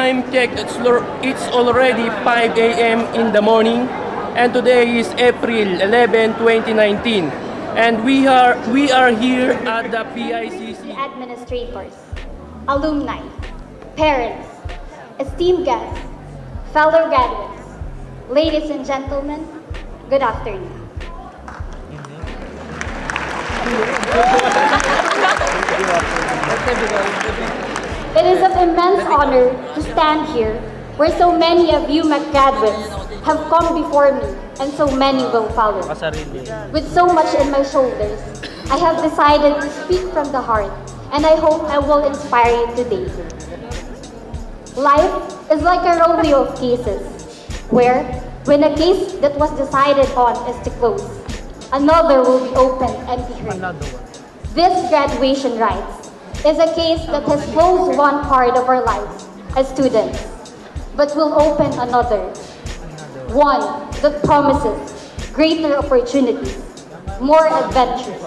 Time check. It's already 5 a.m. in the morning, and today is April 11, 2019, and we are here at the PICC. Administrators, alumni, parents, esteemed guests, fellow graduates, ladies and gentlemen, good afternoon. It is an immense honor to stand here where so many of you graduates have come before me and so many will follow. With so much in my shoulders, I have decided to speak from the heart and I hope I will inspire you today. Life is like a rodeo of cases where when a case that was decided on is to close, another will be opened and be heard. This graduation rites is a case that has closed one part of our lives as students, but will open another. One that promises greater opportunities, more adventures.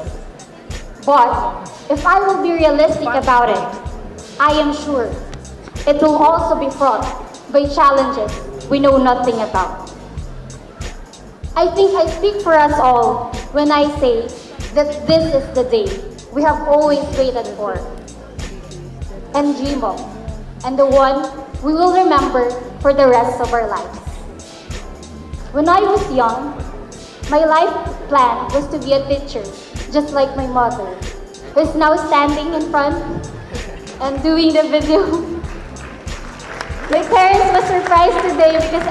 But if I will be realistic about it, I am sure it will also be fraught by challenges we know nothing about. I think I speak for us all when I say that this is the day we have always waited for and dream of, and the one we will remember for the rest of our lives. When I was young, my life plan was to be a teacher, just like my mother, who is now standing in front and doing the video. My parents were surprised today because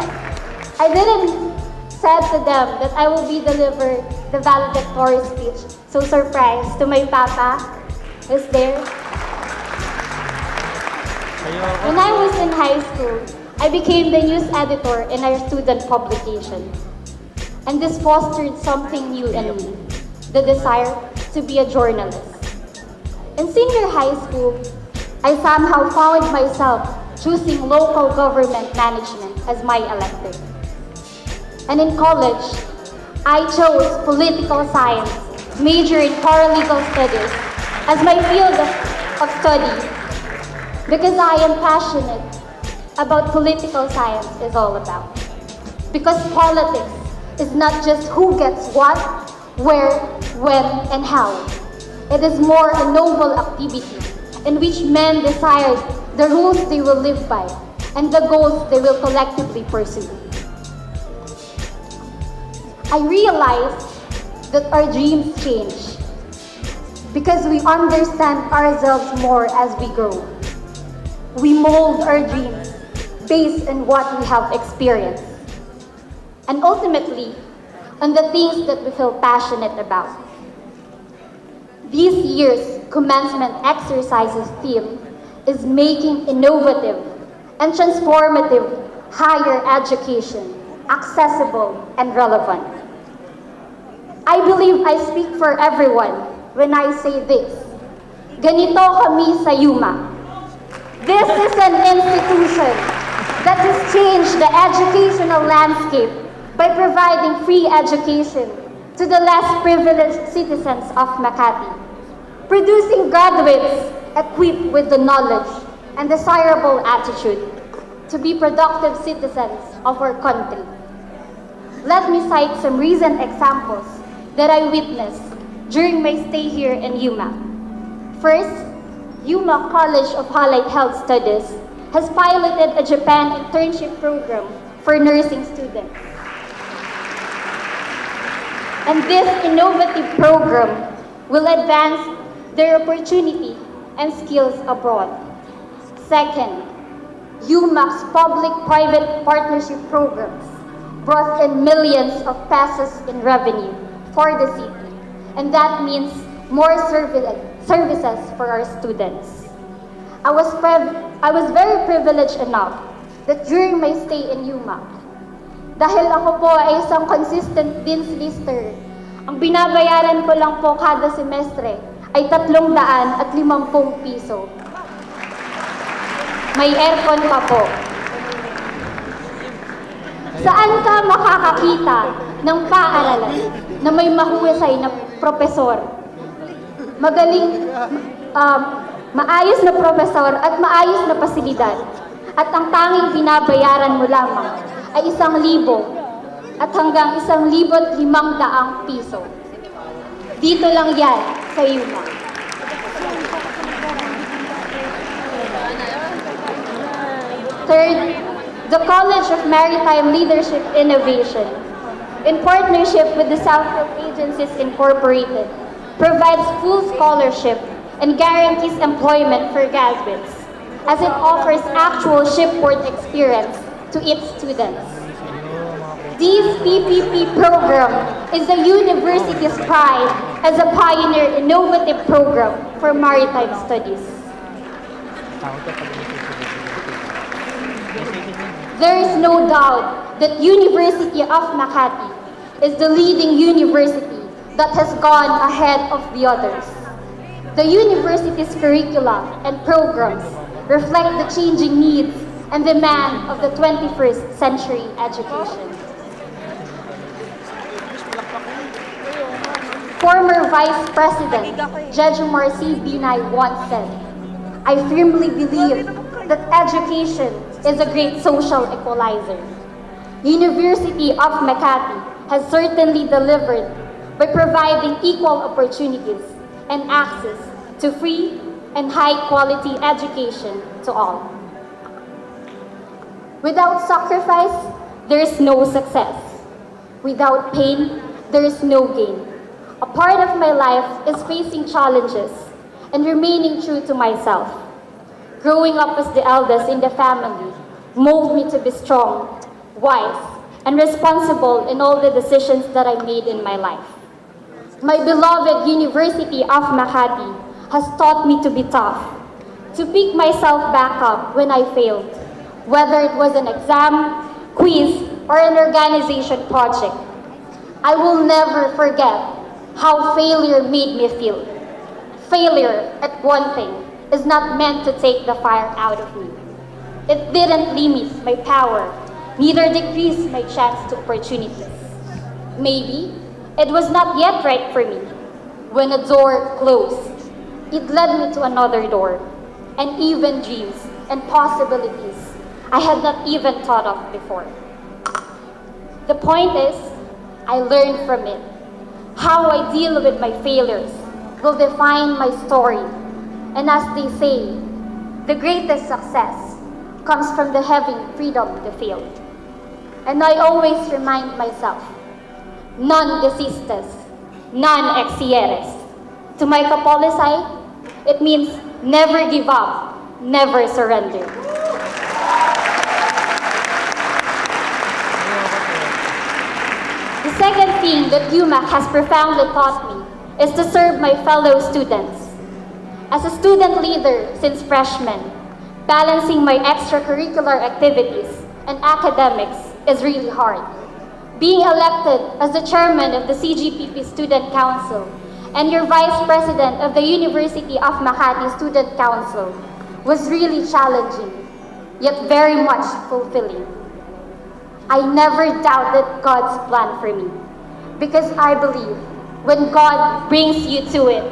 I didn't said to them that I will be deliver the valedictory speech. So surprised to my papa, who's there. When I was in high school, I became the news editor in our student publication. And this fostered something new in me, the desire to be a journalist. In senior high school, I somehow found myself choosing local government management as my elective. And in college, I chose political science, major in paralegal studies, as my field of study because I am passionate about political science is all about. Because politics is not just who gets what, where, when, and how. It is more a noble activity in which men decide the rules they will live by and the goals they will collectively pursue. I realized that our dreams change because we understand ourselves more as we grow. We mold our dreams based on what we have experienced and ultimately on the things that we feel passionate about. This year's commencement exercises theme is making innovative and transformative higher education accessible and relevant. I believe I speak for everyone when I say this. Ganito kami sa Yuma. This is an institution that has changed the educational landscape by providing free education to the less privileged citizens of Makati, producing graduates equipped with the knowledge and desirable attitude to be productive citizens of our country. Let me cite some recent examples that I witnessed during my stay here in Yuma. First, Yuma College of Allied Health Studies has piloted a Japan internship program for nursing students. And this innovative program will advance their opportunity and skills abroad. Second, UMAC's public-private partnership programs brought in millions of pesos in revenue for the city, and that means more services for our students. I was very privileged enough that during my stay in UMAC, dahil ako po ay isang consistent dean's lister, ang binabayaran ko lang po kada semestre ay 350 piso. May aircon pa po. Saan ka makakakita ng paaralan na may mahusay na propesor, magaling, maayos na propesor at maayos na pasilidad, at ang tanging binabayaran mo lamang ay 1,000 at hanggang 1,500 piso. Dito lang yan sa UMA. Third, the College of Maritime Leadership Innovation, in partnership with the Southfield Agencies Incorporated, provides full scholarship and guarantees employment for graduates, as it offers actual shipboard experience to its students. This PPP program is the university's pride as a pioneer innovative program for maritime studies. There is no doubt that University of Makati is the leading university that has gone ahead of the others. The university's curricula and programs reflect the changing needs and demand of the 21st century education. Former Vice President Jejomar C. Binay once said, "I firmly believe that education is a great social equalizer." University of Makati has certainly delivered by providing equal opportunities and access to free and high-quality education to all. Without sacrifice, there is no success. Without pain, there is no gain. A part of my life is facing challenges and remaining true to myself. Growing up as the eldest in the family molded me to be strong, wise, and responsible in all the decisions that I made in my life. My beloved University of Makati has taught me to be tough, to pick myself back up when I failed, whether it was an exam, quiz, or an organization project. I will never forget how failure made me feel. Failure at one thing is not meant to take the fire out of me. It didn't limit my power, neither decrease my chance to opportunities. Maybe it was not yet right for me. When a door closed, it led me to another door, and even dreams and possibilities I had not even thought of before. The point is, I learned from it. How I deal with my failures will define my story. And as they say, the greatest success comes from the having freedom to fail. And I always remind myself, non desistes, non exieres. To my kapolisay, it means never give up, never surrender. The second thing that UMAC has profoundly taught me is to serve my fellow students. As a student leader since freshman, balancing my extracurricular activities and academics is really hard. Being elected as the chairman of the CGPP Student Council and your vice president of the University of Makati Student Council was really challenging, yet very much fulfilling. I never doubted God's plan for me, because I believe when God brings you to it,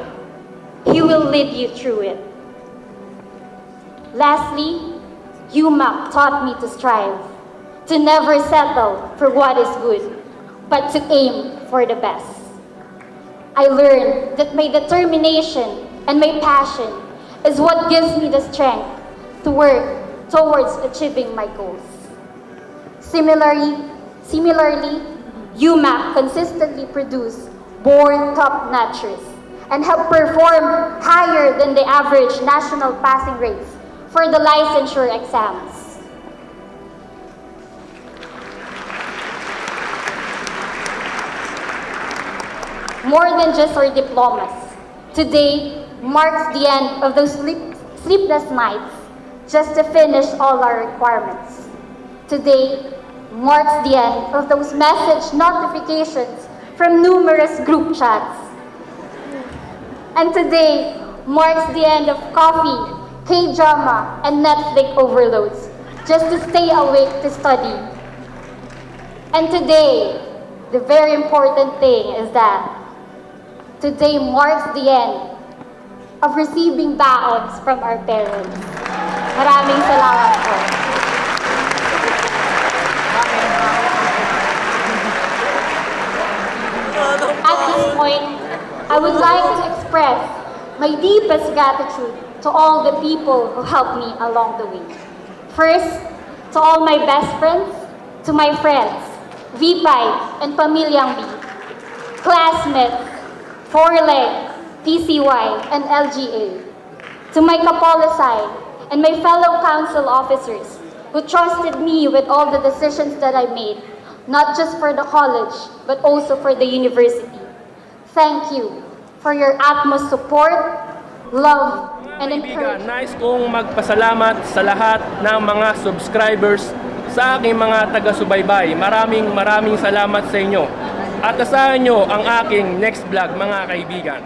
He will lead you through it. Lastly, UMAC taught me to strive, to never settle for what is good, but to aim for the best. I learned that my determination and my passion is what gives me the strength to work towards achieving my goals. Similarly, UMAC consistently produce born top-notchers and have performed higher than the average national passing rates for the licensure exams. More than just our diplomas, today marks the end of those sleepless nights, just to finish all our requirements. Today marks the end of those message notifications from numerous group chats. And today marks the end of coffee, K-drama, and Netflix overloads, just to stay awake to study. And today, the very important thing is that today marks the end of receiving baons from our parents. Maraming salamat po. At this point, I would like to express my deepest gratitude to all the people who helped me along the way. First, to all my best friends, to my friends, V5 and Pamilyang B, classmates, Forleg, TCY, and LGA, to my kapolasay and my fellow council officers who trusted me with all the decisions that I made, not just for the college, but also for the university. Thank you for your utmost support, love, and encouragement. Nais kong magpasalamat sa lahat ng mga subscribers sa aking mga taga-subaybay. Maraming salamat sa inyo. At asahan nyo ang aking next vlog, mga kaibigan.